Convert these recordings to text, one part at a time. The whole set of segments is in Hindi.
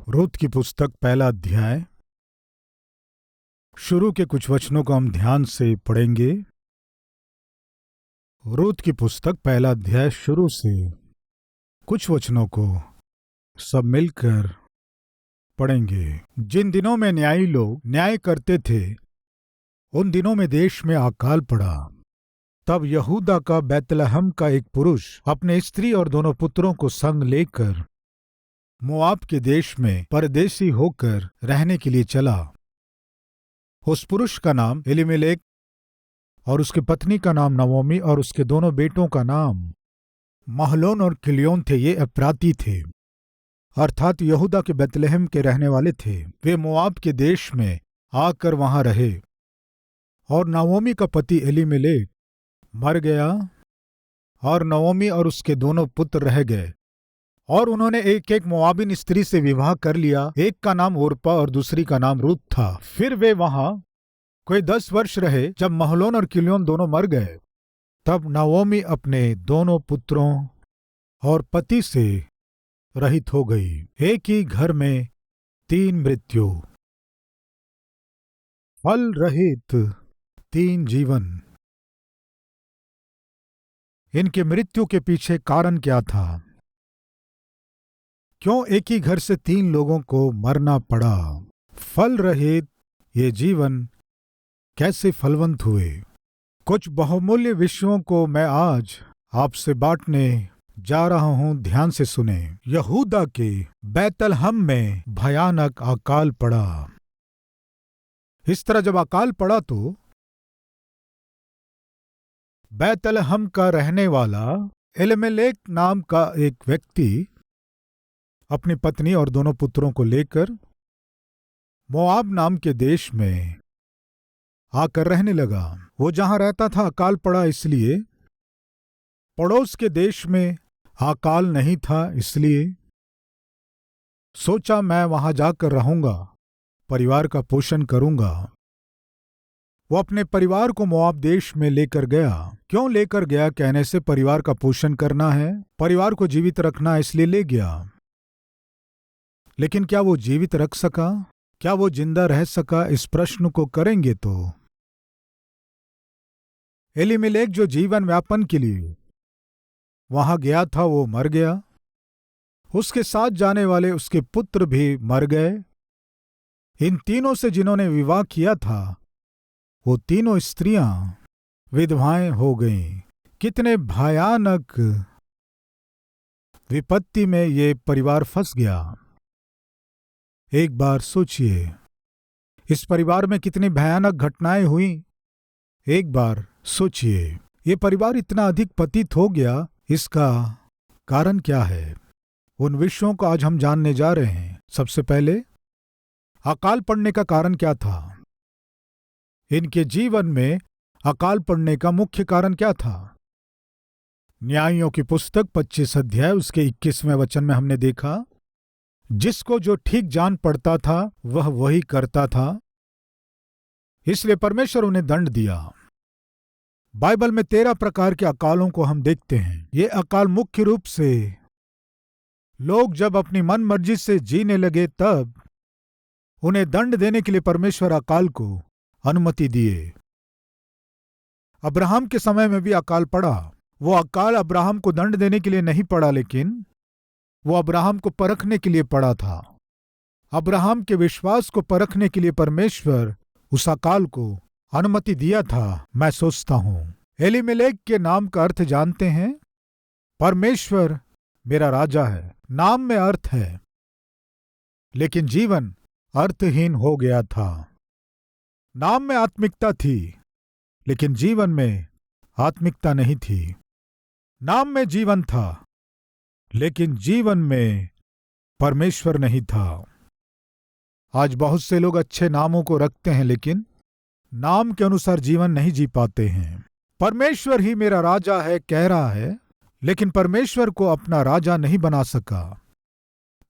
रूत की पुस्तक पहला अध्याय। शुरू के कुछ वचनों को हम ध्यान से पढ़ेंगे। रूत की पुस्तक पहला अध्याय शुरू से कुछ वचनों को सब मिलकर पढ़ेंगे। जिन दिनों में न्यायी लोग न्याय करते थे उन दिनों में देश में अकाल पड़ा। तब यहूदा का बैतलहम का एक पुरुष अपने स्त्री और दोनों पुत्रों को संग लेकर मोआब के देश में परदेसी होकर रहने के लिए चला। उस पुरुष का नाम एलीमेलेक और उसकी पत्नी का नाम नवोमी और उसके दोनों बेटों का नाम महलोन और किलियोन थे। ये एप्राती थे, अर्थात यहूदा के बैतलहम के रहने वाले थे। वे मोआब के देश में आकर वहां रहे। और नवोमी का पति एलीमेलेक मर गया और नवोमी और उसके दोनों पुत्र रह गए। और उन्होंने एक एक मोआबिन स्त्री से विवाह कर लिया। एक का नाम ओरपा और दूसरी का नाम रूत था। फिर वे वहां कोई 10 वर्ष रहे। जब महलोन और किलियोन दोनों मर गए तब नवोमी अपने दोनों पुत्रों और पति से रहित हो गई। एक ही घर में 3 मृत्यु, फल रहित 3 जीवन। इनके मृत्यु के पीछे कारण क्या था? क्यों एक ही घर से 3 लोगों को मरना पड़ा? फल रहित ये जीवन कैसे फलवंत हुए? कुछ बहुमूल्य विषयों को मैं आज आपसे बांटने जा रहा हूं, ध्यान से सुने। यहूदा के बैतलहम में भयानक अकाल पड़ा। इस तरह जब अकाल पड़ा तो बैतलहम का रहने वाला एलीमेलेक नाम का एक व्यक्ति अपनी पत्नी और दोनों पुत्रों को लेकर मोआब नाम के देश में आकर रहने लगा। वो जहां रहता था अकाल पड़ा, इसलिए पड़ोस के देश में अकाल नहीं था, इसलिए सोचा मैं वहां जाकर रहूंगा, परिवार का पोषण करूंगा। वो अपने परिवार को मोआब देश में लेकर गया। क्यों लेकर गया? कहने से परिवार का पोषण करना है, परिवार को जीवित रखना है, इसलिए ले गया। लेकिन क्या वो जीवित रख सका? क्या वो जिंदा रह सका? इस प्रश्न को करेंगे तो एलीमेलेक जो जीवन व्यापन के लिए वहां गया था वो मर गया। उसके साथ जाने वाले उसके पुत्र भी मर गए। इन तीनों से जिन्होंने विवाह किया था वो तीनों स्त्रियां विधवाएं हो गईं। कितने भयानक विपत्ति में ये परिवार फंस गया। एक बार सोचिए, इस परिवार में कितनी भयानक घटनाएं हुई। एक बार सोचिए, ये परिवार इतना अधिक पतित हो गया, इसका कारण क्या है? उन विषयों को आज हम जानने जा रहे हैं। सबसे पहले अकाल पड़ने का कारण क्या था? इनके जीवन में अकाल पड़ने का मुख्य कारण क्या था? न्यायियों की पुस्तक 25 अध्याय उसके 21वें वचन में हमने देखा, जिसको जो ठीक जान पड़ता था वह वही करता था, इसलिए परमेश्वर उन्हें दंड दिया। बाइबल में 13 प्रकार के अकालों को हम देखते हैं। ये अकाल मुख्य रूप से लोग जब अपनी मन मर्जी से जीने लगे तब उन्हें दंड देने के लिए परमेश्वर अकाल को अनुमति दिए। अब्राहम के समय में भी अकाल पड़ा। वो अकाल अब्राहम को दंड देने के लिए नहीं पड़ा, लेकिन वो अब्राहम को परखने के लिए पड़ा था। अब्राहम के विश्वास को परखने के लिए परमेश्वर उस अकाल को अनुमति दिया था। मैं सोचता हूं एलीमेलेक के नाम का अर्थ जानते हैं? परमेश्वर मेरा राजा है। नाम में अर्थ है, लेकिन जीवन अर्थहीन हो गया था। नाम में आत्मिकता थी, लेकिन जीवन में आत्मिकता नहीं थी। नाम में जीवन था, लेकिन जीवन में परमेश्वर नहीं था। आज बहुत से लोग अच्छे नामों को रखते हैं, लेकिन नाम के अनुसार जीवन नहीं जी पाते हैं। परमेश्वर ही मेरा राजा है कह रहा है, लेकिन परमेश्वर को अपना राजा नहीं बना सका।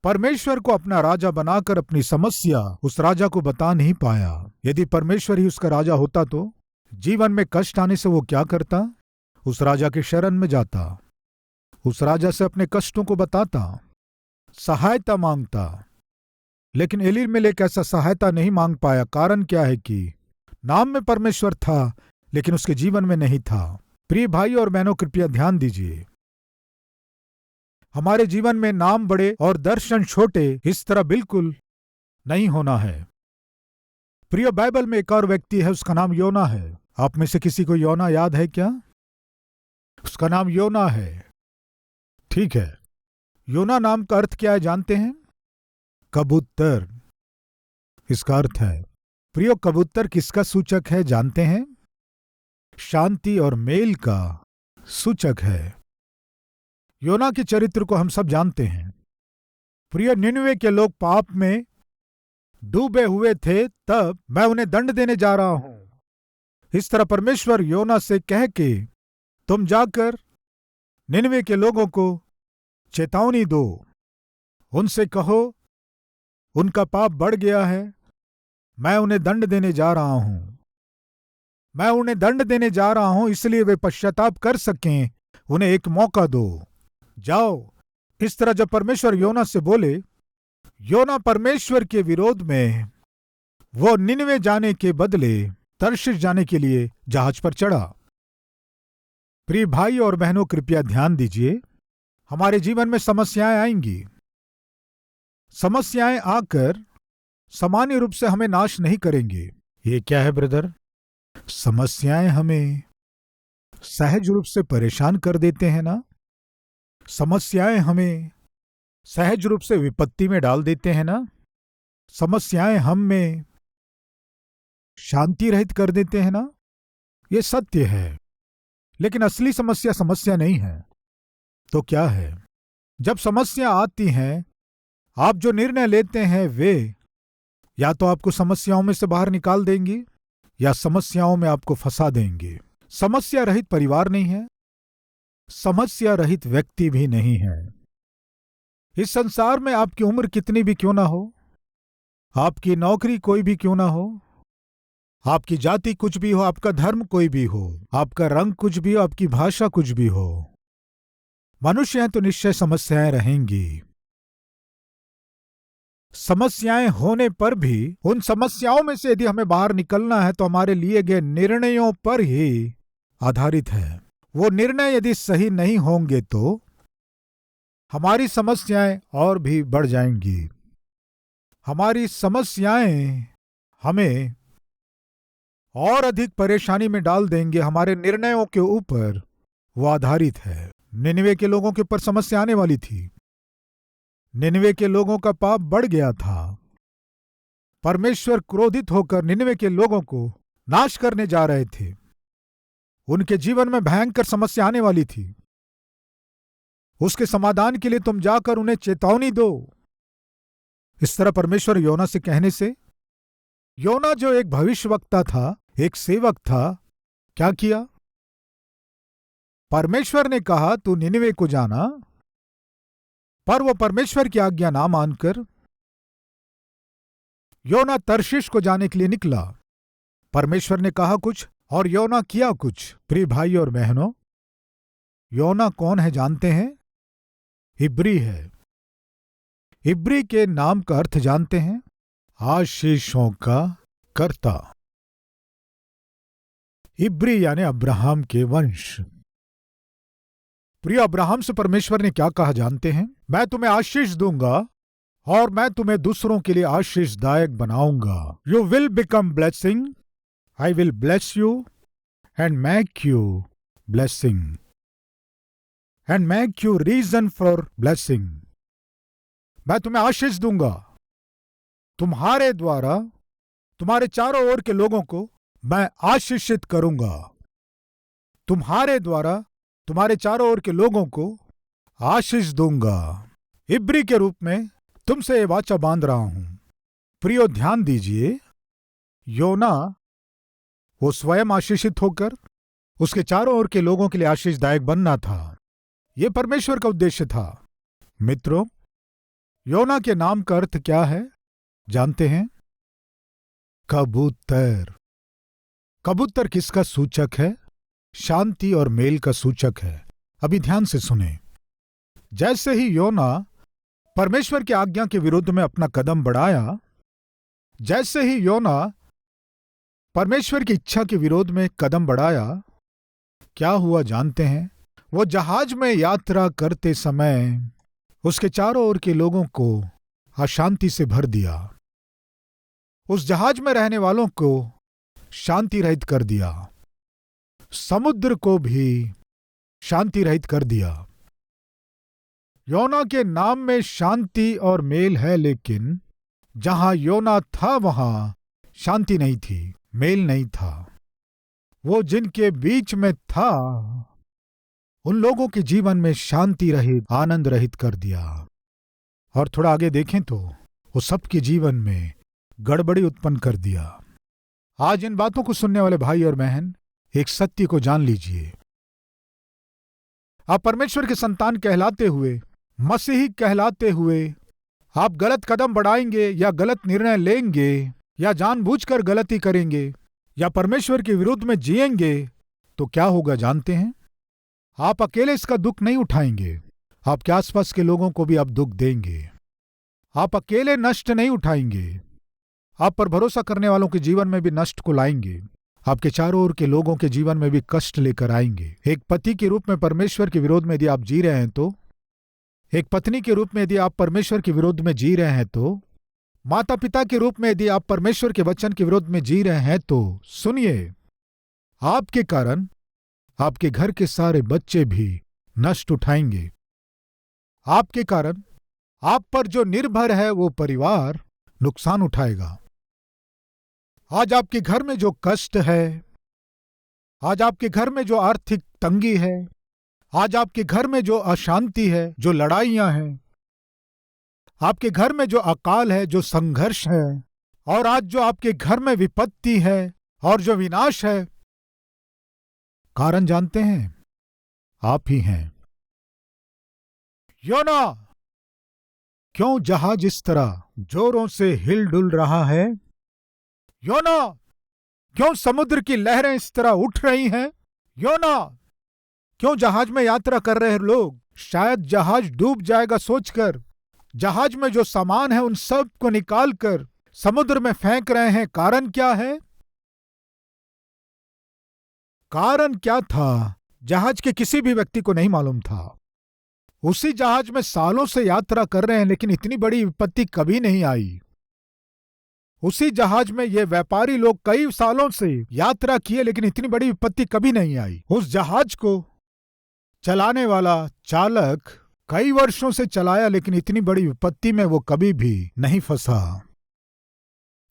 परमेश्वर को अपना राजा बनाकर अपनी समस्या उस राजा को बता नहीं पाया। यदि परमेश्वर ही उसका राजा होता तो जीवन में कष्ट आने से वो क्या करता? उस राजा के शरण में जाता, उस राजा से अपने कष्टों को बताता, सहायता मांगता, लेकिन एलीमेलेक ऐसा सहायता नहीं मांग पाया। कारण क्या है कि नाम में परमेश्वर था लेकिन उसके जीवन में नहीं था। प्रिय भाई और बहनों, कृपया ध्यान दीजिए, हमारे जीवन में नाम बड़े और दर्शन छोटे इस तरह बिल्कुल नहीं होना है। प्रिय, बाइबल में एक और व्यक्ति है, उसका नाम योना है। आप में से किसी को योना याद है क्या? उसका नाम योना है। ठीक है, योना नाम का अर्थ क्या है जानते हैं? कबूतर, इसका अर्थ है। प्रियो, कबूतर किसका सूचक है जानते हैं? शांति और मेल का सूचक है। योना के चरित्र को हम सब जानते हैं। प्रिय, निनवे के लोग पाप में डूबे हुए थे, तब मैं उन्हें दंड देने जा रहा हूं। इस तरह परमेश्वर योना से कह के, तुम जाकर निनवे के लोगों को चेतावनी दो, उनसे कहो उनका पाप बढ़ गया है, मैं उन्हें दंड देने जा रहा हूं। मैं उन्हें दंड देने जा रहा हूं, इसलिए वे पश्चाताप कर सकें। उन्हें एक मौका दो, जाओ। इस तरह जब परमेश्वर योना से बोले, योना परमेश्वर के विरोध में वो निनवे जाने के बदले तर्शीश जाने के लिए जहाज पर चढ़ा। प्रिय भाई और बहनों, कृपया ध्यान दीजिए, हमारे जीवन में समस्याएं आएंगी। समस्याएं आकर सामान्य रूप से हमें नाश नहीं करेंगे। ये क्या है ब्रदर? समस्याएं हमें सहज रूप से परेशान कर देते हैं ना? समस्याएं हमें सहज रूप से विपत्ति में डाल देते हैं ना? समस्याएं हम में शांति रहित कर देते हैं ना? ये सत्य है, लेकिन असली समस्या समस्या नहीं है। तो क्या है? जब समस्या आती हैं, आप जो निर्णय लेते हैं वे या तो आपको समस्याओं में से बाहर निकाल देंगी या समस्याओं में आपको फंसा देंगे। समस्या रहित परिवार नहीं है, समस्या रहित व्यक्ति भी नहीं है। इस संसार में आपकी उम्र कितनी भी क्यों ना हो, आपकी नौकरी कोई भी क्यों ना हो, आपकी जाति कुछ भी हो, आपका धर्म कोई भी हो, आपका रंग कुछ भी हो, आपकी भाषा कुछ भी हो, मनुष्य हैं तो निश्चय समस्याएं रहेंगी। समस्याएं होने पर भी उन समस्याओं में से यदि हमें बाहर निकलना है तो हमारे लिए गए निर्णयों पर ही आधारित है। वो निर्णय यदि सही नहीं होंगे तो हमारी समस्याएं और भी बढ़ जाएंगी। हमारी समस्याएं हमें और अधिक परेशानी में डाल देंगे। हमारे निर्णयों के ऊपर वो आधारित है। निनवे के लोगों के ऊपर समस्या आने वाली थी। निनवे के लोगों का पाप बढ़ गया था। परमेश्वर क्रोधित होकर निनवे के लोगों को नाश करने जा रहे थे। उनके जीवन में भयंकर समस्या आने वाली थी। उसके समाधान के लिए तुम जाकर उन्हें चेतावनी दो। इस तरह परमेश्वर योना से कहने से, योना जो एक भविष्यवक्ता था, एक सेवक था, क्या किया? परमेश्वर ने कहा तू निनवे को जाना, पर वो परमेश्वर की आज्ञा ना मानकर योना तर्शीश को जाने के लिए निकला। परमेश्वर ने कहा कुछ और योना किया कुछ। प्रिय भाई और बहनों, योना कौन है जानते हैं? इब्री है। इब्री के नाम का अर्थ जानते हैं? आशीषों का कर्ता। इब्री यानी अब्राहम के वंश। प्रिय, अब्राहम से परमेश्वर ने क्या कहा जानते हैं? मैं तुम्हें आशीष दूंगा और मैं तुम्हें दूसरों के लिए आशीषदायक बनाऊंगा। You will become blessing, I will bless you and make you blessing and make you reason for blessing. मैं तुम्हें आशीष दूंगा, तुम्हारे द्वारा तुम्हारे चारों ओर के लोगों को मैं आशीषित करूंगा। तुम्हारे द्वारा तुम्हारे चारों ओर के लोगों को आशीष दूंगा। इब्री के रूप में तुमसे ये वाचा बांध रहा हूं। प्रियो, ध्यान दीजिए, योना वो स्वयं आशीषित होकर उसके चारों ओर के लोगों के लिए आशीषदायक बनना था। यह परमेश्वर का उद्देश्य था। मित्रों, योना के नाम का अर्थ क्या है जानते हैं? कबूतर। कबूतर किसका सूचक है? शांति और मेल का सूचक है। अभी ध्यान से सुने। जैसे ही योना परमेश्वर की आज्ञा के विरुद्ध में अपना कदम बढ़ाया। जैसे ही योना परमेश्वर की इच्छा के विरोध में कदम बढ़ाया, क्या हुआ जानते हैं? वो जहाज में यात्रा करते समय उसके चारों ओर के लोगों को अशांति से भर दिया। उस जहाज में रहने वालों को शांति रहित कर दिया, समुद्र को भी शांति रहित कर दिया। योना के नाम में शांति और मेल है, लेकिन जहां योना था वहां शांति नहीं थी, मेल नहीं था। वो जिनके बीच में था उन लोगों के जीवन में शांति रहित, आनंद रहित कर दिया। और थोड़ा आगे देखें तो वो सबके जीवन में गड़बड़ी उत्पन्न कर दिया। आज इन बातों को सुनने वाले भाई और बहन, एक सत्य को जान लीजिए। आप परमेश्वर के संतान कहलाते हुए, मसीही कहलाते हुए, आप गलत कदम बढ़ाएंगे या गलत निर्णय लेंगे या जानबूझकर गलती करेंगे या परमेश्वर के विरुद्ध में जिएंगे तो क्या होगा जानते हैं? आप अकेले इसका दुख नहीं उठाएंगे, आपके आसपास के लोगों को भी आप दुख देंगे। आप अकेले नष्ट नहीं उठाएंगे, आप पर भरोसा करने वालों के जीवन में भी नष्ट को लाएंगे। आपके चारों ओर के लोगों के जीवन में भी कष्ट लेकर आएंगे। एक पति के रूप में परमेश्वर के विरोध में यदि आप जी रहे हैं तो, एक पत्नी के रूप में यदि आप परमेश्वर के विरोध में जी रहे हैं तो, माता पिता के रूप में यदि आप परमेश्वर के वचन के विरोध में जी रहे हैं तो सुनिए, आपके कारण आपके घर के सारे बच्चे भी नष्ट उठाएंगे। आपके कारण आप पर जो निर्भर है वो परिवार नुकसान उठाएगा। आज आपके घर में जो कष्ट है, आज आपके घर में जो आर्थिक तंगी है, आज आपके घर में जो अशांति है, जो लड़ाइयां हैं, आपके घर में जो अकाल है, जो संघर्ष है, और आज जो आपके घर में विपत्ति है और जो विनाश है, कारण जानते हैं? आप ही हैं। योना, क्यों जहाज इस तरह जोरों से हिलडुल रहा है? योना, क्यों समुद्र की लहरें इस तरह उठ रही हैं? योना, क्यों जहाज में यात्रा कर रहे लोग शायद जहाज डूब जाएगा सोचकर जहाज में जो सामान है उन सब को निकालकर समुद्र में फेंक रहे हैं? कारण क्या है? कारण क्या था? जहाज के किसी भी व्यक्ति को नहीं मालूम था। उसी जहाज में सालों से यात्रा कर रहे हैं, लेकिन इतनी बड़ी विपत्ति कभी नहीं आई। उसी जहाज में ये व्यापारी लोग कई सालों से यात्रा किए, लेकिन इतनी बड़ी विपत्ति कभी नहीं आई। उस जहाज को चलाने वाला चालक कई वर्षों से चलाया, लेकिन इतनी बड़ी विपत्ति में वो कभी भी नहीं फंसा।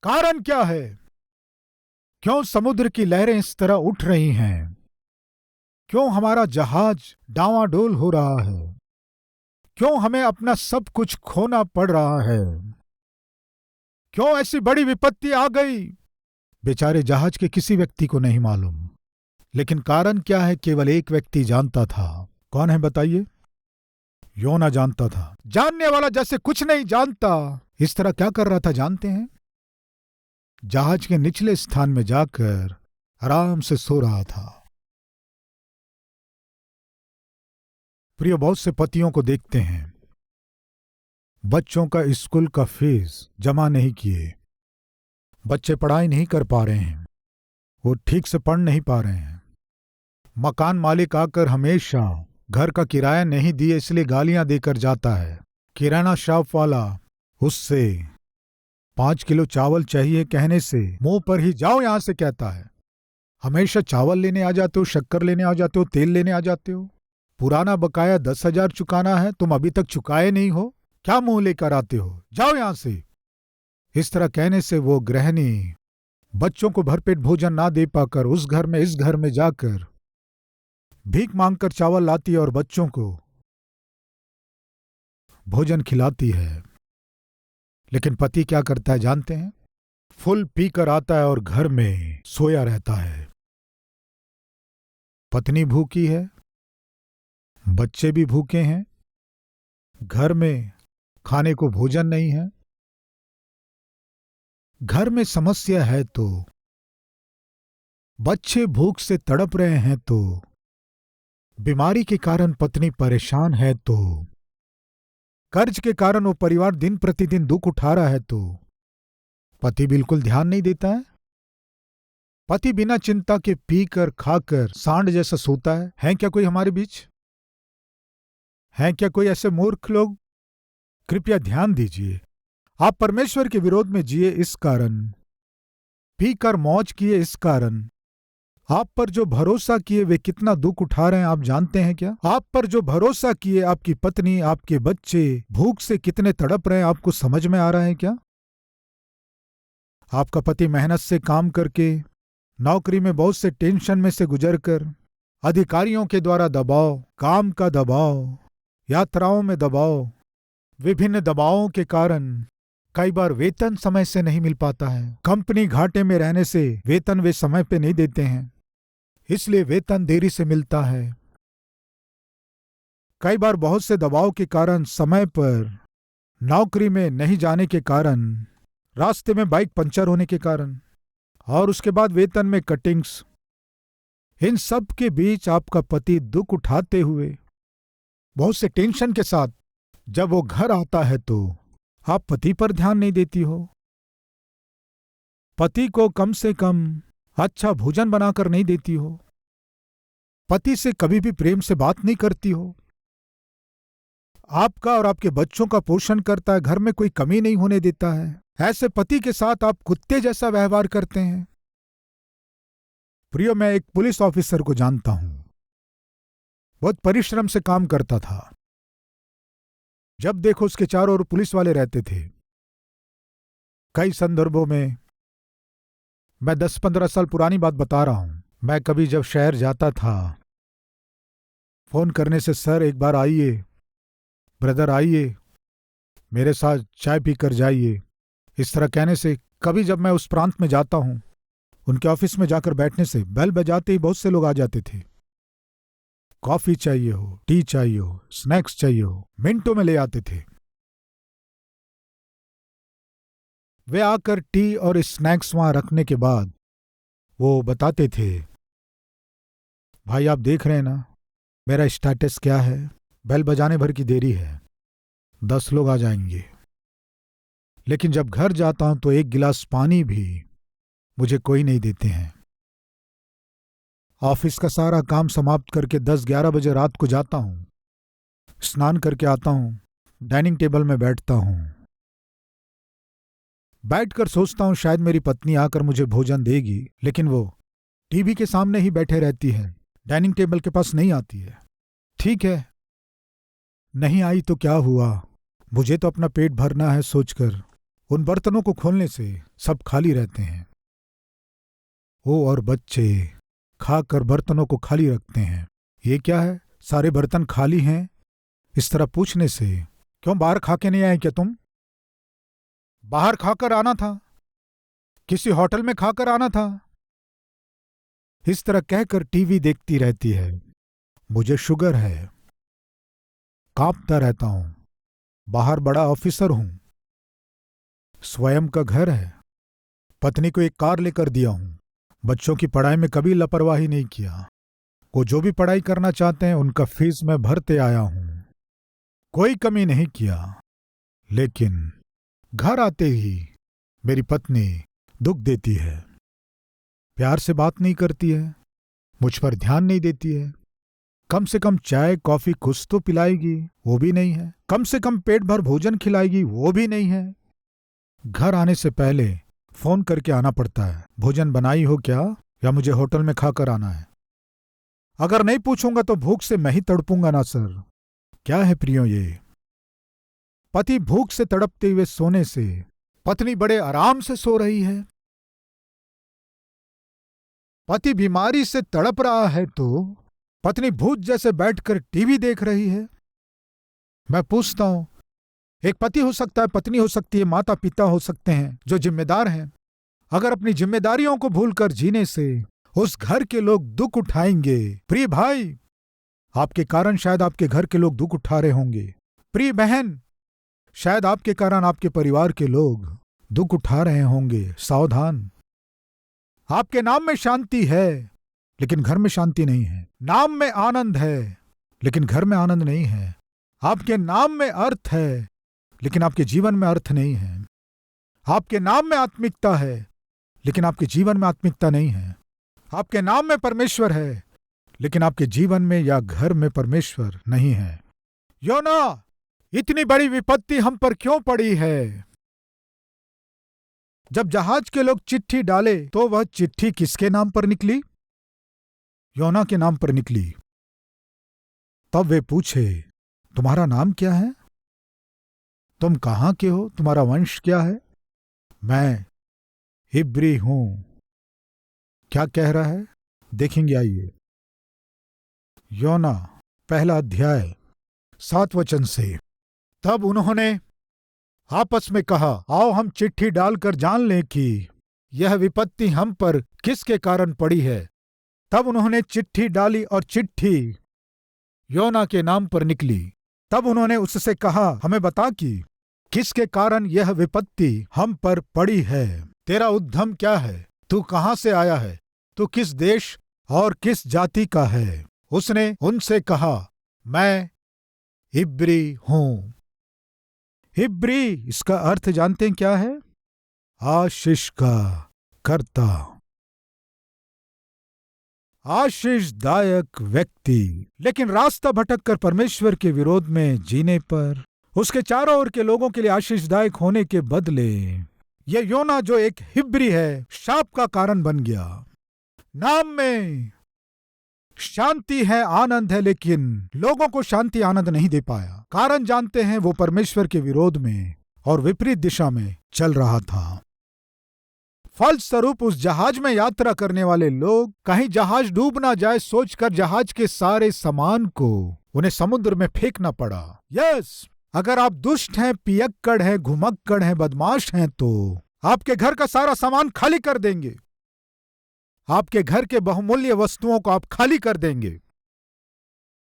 कारण क्या है? क्यों समुद्र की लहरें इस तरह उठ रही हैं? क्यों हमारा जहाज डांवाडोल हो रहा है? क्यों हमें अपना सब कुछ खोना पड़ रहा है? क्यों ऐसी बड़ी विपत्ति आ गई? बेचारे जहाज के किसी व्यक्ति को नहीं मालूम, लेकिन कारण क्या है केवल एक व्यक्ति जानता था। कौन है बताइए? योना जानता था। जानने वाला जैसे कुछ नहीं जानता, इस तरह क्या कर रहा था जानते हैं? जहाज के निचले स्थान में जाकर आराम से सो रहा था। प्रिय, बहुत से पतियों को देखते हैं, बच्चों का स्कूल का फीस जमा नहीं किए, बच्चे पढ़ाई नहीं कर पा रहे हैं, वो ठीक से पढ़ नहीं पा रहे हैं। मकान मालिक आकर हमेशा घर का किराया नहीं दिए इसलिए गालियां देकर जाता है। किराना शॉप वाला उससे 5 किलो चावल चाहिए कहने से मुंह पर ही जाओ यहां से कहता है। हमेशा चावल लेने आ जाते हो, शक्कर लेने आ जाते हो, तेल लेने आ जाते हो। पुराना बकाया 10,000 चुकाना है, तुम अभी तक चुकाए नहीं हो, क्या मुंह लेकर आते हो, जाओ यहां से। इस तरह कहने से वो गृहिणी बच्चों को भरपेट भोजन ना दे पाकर उस घर में इस घर में जाकर भीख मांगकर चावल लाती है और बच्चों को भोजन खिलाती है। लेकिन पति क्या करता है जानते हैं? फुल पीकर आता है और घर में सोया रहता है। पत्नी भूखी है, बच्चे भी भूखे हैं, घर में खाने को भोजन नहीं है। घर में समस्या है तो, बच्चे भूख से तड़प रहे हैं तो, बीमारी के कारण पत्नी परेशान है तो, कर्ज के कारण वो परिवार दिन प्रतिदिन दुख उठा रहा है तो पति बिल्कुल ध्यान नहीं देता है। पति बिना चिंता के पीकर खाकर सांड जैसा सोता है क्या कोई हमारे बीच? हैं क्या कोई ऐसे मूर्ख लोग? कृपया ध्यान दीजिए, आप परमेश्वर के विरोध में जिए इस कारण, पीकर मौज किए इस कारण, आप पर जो भरोसा किए वे कितना दुख उठा रहे हैं आप जानते हैं क्या? आप पर जो भरोसा किए आपकी पत्नी, आपके बच्चे भूख से कितने तड़प रहे हैं आपको समझ में आ रहा है क्या? आपका पति मेहनत से काम करके, नौकरी में बहुत से टेंशन में से गुजरकर, अधिकारियों के द्वारा दबाव, काम का दबाव, यात्राओं में दबाव, विभिन्न दबावों के कारण कई बार वेतन समय से नहीं मिल पाता है। कंपनी घाटे में रहने से वेतन वे समय पे नहीं देते हैं, इसलिए वेतन देरी से मिलता है। कई बार बहुत से दबाव के कारण, समय पर नौकरी में नहीं जाने के कारण, रास्ते में बाइक पंचर होने के कारण, और उसके बाद वेतन में कटिंग्स, इन सब के बीच आपका पति दुख उठाते हुए, बहुत से टेंशन के साथ जब वो घर आता है तो आप पति पर ध्यान नहीं देती हो। पति को कम से कम अच्छा भोजन बनाकर नहीं देती हो। पति से कभी भी प्रेम से बात नहीं करती हो। आपका और आपके बच्चों का पोषण करता है, घर में कोई कमी नहीं होने देता है। ऐसे पति के साथ आप कुत्ते जैसा व्यवहार करते हैं। प्रियो, मैं एक पुलिस ऑफिसर को जानता हूं, बहुत परिश्रम से काम करता था। जब देखो उसके चारों ओर पुलिस वाले रहते थे। कई संदर्भों में, मैं 10-15 साल पुरानी बात बता रहा हूं, मैं कभी जब शहर जाता था, फोन करने से सर एक बार आइए, ब्रदर आइए, मेरे साथ चाय पीकर जाइए, इस तरह कहने से कभी जब मैं उस प्रांत में जाता हूं, उनके ऑफिस में जाकर बैठने से बेल बजाते ही बहुत से लोग आ जाते थे। कॉफी चाहिए हो, टी चाहिए हो, स्नैक्स चाहिए हो, मिनटों में ले आते थे। वे आकर टी और स्नैक्स वहां रखने के बाद वो बताते थे, भाई आप देख रहे हैं ना मेरा स्टेटस क्या है, बेल बजाने भर की देरी है, 10 लोग आ जाएंगे। लेकिन जब घर जाता हूं तो एक गिलास पानी भी मुझे कोई नहीं देते हैं। ऑफिस का सारा काम समाप्त करके 10-11 बजे रात को जाता हूं, स्नान करके आता हूं, डाइनिंग टेबल में बैठता हूं, बैठकर सोचता हूं शायद मेरी पत्नी आकर मुझे भोजन देगी, लेकिन वो टीवी के सामने ही बैठे रहती है, डाइनिंग टेबल के पास नहीं आती है। ठीक है, नहीं आई तो क्या हुआ, मुझे तो अपना पेट भरना है सोचकर उन बर्तनों को खोलने से सब खाली रहते हैं। वो और बच्चे खाकर बर्तनों को खाली रखते हैं। ये क्या है, सारे बर्तन खाली हैं? इस तरह पूछने से, क्यों बाहर खा के नहीं आए क्या तुम? बाहर खाकर आना था, किसी होटल में खाकर आना था। इस तरह कहकर टीवी देखती रहती है। मुझे शुगर है, कांपता रहता हूं, बाहर बड़ा ऑफिसर हूं, स्वयं का घर है, पत्नी को एक कार लेकर दिया हूं, बच्चों की पढ़ाई में कभी लापरवाही नहीं किया, वो जो भी पढ़ाई करना चाहते हैं उनका फीस मैं भरते आया हूं, कोई कमी नहीं किया। लेकिन घर आते ही मेरी पत्नी दुख देती है, प्यार से बात नहीं करती है, मुझ पर ध्यान नहीं देती है। कम से कम चाय कॉफी कुछ तो पिलाएगी, वो भी नहीं है। कम से कम पेट भर भोजन खिलाएगी, वो भी नहीं है। घर आने से पहले फोन करके आना पड़ता है, भोजन बनाई हो क्या, या मुझे होटल में खाकर आना है। अगर नहीं पूछूंगा तो भूख से मैं ही तड़पूंगा ना सर। क्या है प्रियो ये, पति भूख से तड़पते हुए सोने से पत्नी बड़े आराम से सो रही है। पति बीमारी से तड़प रहा है तो पत्नी भूत जैसे बैठकर टीवी देख रही है। मैं पूछता हूं, एक पति हो सकता है, पत्नी हो सकती है, माता पिता हो सकते हैं जो जिम्मेदार हैं। अगर अपनी जिम्मेदारियों को भूलकर जीने से उस घर के लोग दुख उठाएंगे। प्रिय भाई, आपके कारण शायद आपके घर के लोग दुख उठा रहे होंगे। प्रिय बहन, शायद आपके कारण आपके परिवार के लोग दुख उठा रहे होंगे। सावधान, आपके नाम में शांति है लेकिन घर में शांति नहीं है। नाम में आनंद है लेकिन घर में आनंद नहीं है। आपके नाम में अर्थ है, लेकिन आपके जीवन में अर्थ नहीं है। आपके नाम में आत्मिकता है, लेकिन आपके जीवन में आत्मिकता नहीं है। आपके नाम में परमेश्वर है, लेकिन आपके जीवन में या घर में परमेश्वर नहीं है। योना, इतनी बड़ी विपत्ति हम पर क्यों पड़ी है? जब जहाज के लोग चिट्ठी डाले तो वह चिट्ठी किसके नाम पर निकली? योना के नाम पर निकली। तब वे पूछे, तुम्हारा नाम क्या है? तुम कहां के हो? तुम्हारा वंश क्या है? मैं हिब्री हूं। क्या कह रहा है देखेंगे, आइए। योना पहला अध्याय 7 वचन से। तब उन्होंने आपस में कहा, आओ हम चिट्ठी डालकर जान लें कि यह विपत्ति हम पर किसके कारण पड़ी है। तब उन्होंने चिट्ठी डाली और चिट्ठी योना के नाम पर निकली। तब उन्होंने उससे कहा, हमें बता कि किसके कारण यह विपत्ति हम पर पड़ी है। तेरा उद्यम क्या है? तू कहां से आया है? तू किस देश और किस जाति का है? उसने उनसे कहा, मैं हिब्री हूं। हिब्री, इसका अर्थ जानते हैं क्या है? आशीष का कर्ता, आशीषदायक व्यक्ति। लेकिन रास्ता भटक कर परमेश्वर के विरोध में जीने पर उसके चारों ओर के लोगों के लिए आशीषदायक होने के बदले यह योना जो एक हिब्री है, शाप का कारण बन गया। नाम में शांति है, आनंद है, लेकिन लोगों को शांति आनंद नहीं दे पाया। कारण जानते हैं, वो परमेश्वर के विरोध में और विपरीत दिशा में चल रहा था। फलस्वरूप उस जहाज में यात्रा करने वाले लोग कहीं जहाज डूब ना जाए सोचकर जहाज के सारे सामान को उन्हें समुद्र में फेंकना पड़ा। यस, अगर आप दुष्ट हैं, पियक्कड़ हैं, घुमक्कड़ हैं, बदमाश हैं, तो आपके घर का सारा सामान खाली कर देंगे। आपके घर के बहुमूल्य वस्तुओं को आप खाली कर देंगे।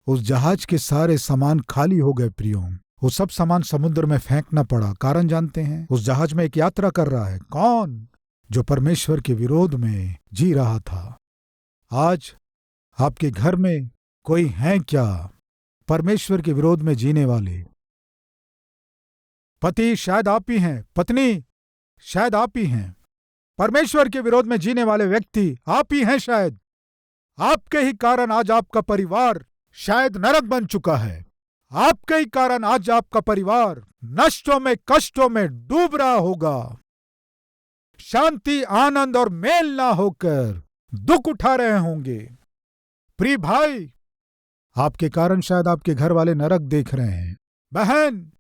उस जहाज के सारे सामान खाली हो गए प्रियो। वो सब सामान समुद्र में फेंकना पड़ा। कारण जानते हैं, उस जहाज में एक यात्रा कर रहा है। कौन? जो परमेश्वर के विरोध में जी रहा था। आज आपके घर में कोई है क्या परमेश्वर के विरोध में जीने वाले? पति शायद आप ही हैं, पत्नी शायद आप ही हैं। परमेश्वर के विरोध में जीने वाले व्यक्ति आप ही हैं। शायद आपके ही कारण आज आपका परिवार शायद नरक बन चुका है। आपके ही कारण आज आपका परिवार नष्टों में, कष्टों में डूब रहा होगा। शांति, आनंद और मेल ना होकर दुख उठा रहे होंगे। प्रिय भाई, आपके कारण शायद आपके घर वाले नरक देख रहे हैं। बहन,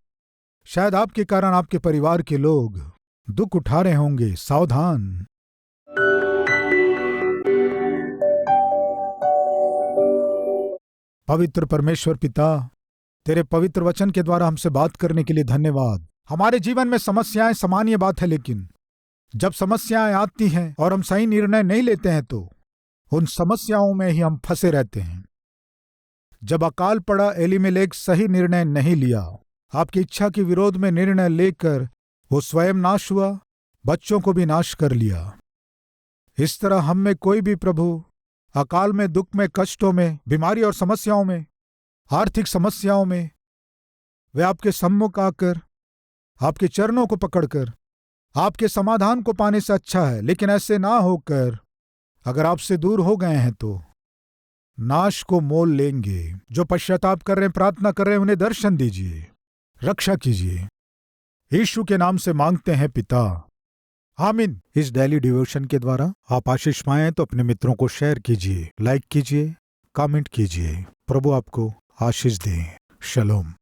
शायद आपके कारण आपके परिवार के लोग दुख उठा रहे होंगे। सावधान। पवित्र परमेश्वर पिता, तेरे पवित्र वचन के द्वारा हमसे बात करने के लिए धन्यवाद। हमारे जीवन में समस्याएं सामान्य बात है, लेकिन जब समस्याएं आती हैं और हम सही निर्णय नहीं लेते हैं तो उन समस्याओं में ही हम फंसे रहते हैं। जब अकाल पड़ा, एलीमेलेक सही निर्णय नहीं लिया। आपकी इच्छा के विरोध में निर्णय लेकर वो स्वयं नाश हुआ, बच्चों को भी नाश कर लिया। इस तरह हम में कोई भी प्रभु अकाल में, दुख में, कष्टों में, बीमारी और समस्याओं में, आर्थिक समस्याओं में, वे आपके सम्मुख आकर आपके चरणों को पकड़कर आपके समाधान को पाने से अच्छा है। लेकिन ऐसे ना होकर अगर आपसे दूर हो गए हैं तो नाश को मोल लेंगे। जो पश्चाताप कर रहे हैं, प्रार्थना कर रहे हैं, उन्हें दर्शन दीजिए, रक्षा कीजिए। यीशु के नाम से मांगते हैं पिता, आमीन। इस डेली डिवोशन के द्वारा आप आशीष पाएं तो अपने मित्रों को शेयर कीजिए, लाइक कीजिए, कमेंट कीजिए। प्रभु आपको आशीष दे। शलोम।